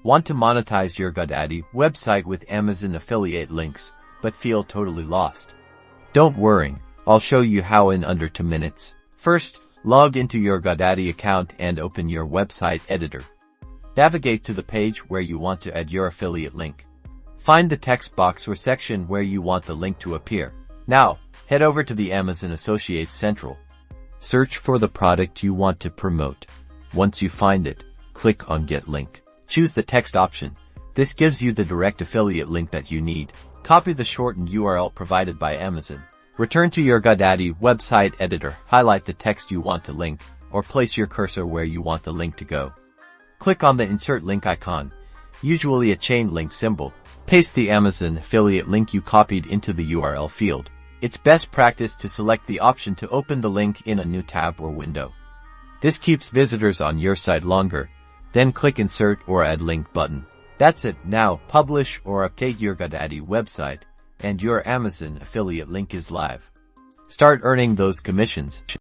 Want to monetize your Godaddy website with Amazon affiliate links, but feel totally lost? Don't worry, I'll show you how in under 2 minutes. First, log into your Godaddy account and open your website editor. Navigate to the page where you want to add your affiliate link. Find the text box or section where you want the link to appear. Now, head over to the Amazon Associates Central. Search for the product you want to promote. Once you find it, click on Get Link. Choose the text option. This gives you the direct affiliate link that you need. Copy the shortened URL provided by Amazon. Return to your Godaddy website editor. Highlight the text you want to link, or place your cursor where you want the link to go. Click on the Insert Link icon, usually a chain link symbol. Paste the Amazon affiliate link you copied into the URL field. It's best practice to select the option to open the link in a new tab or window. This keeps visitors on your site longer. Then click Insert or Add Link button. That's it. Now, publish or update your Godaddy website, and your Amazon affiliate link is live. Start earning those commissions.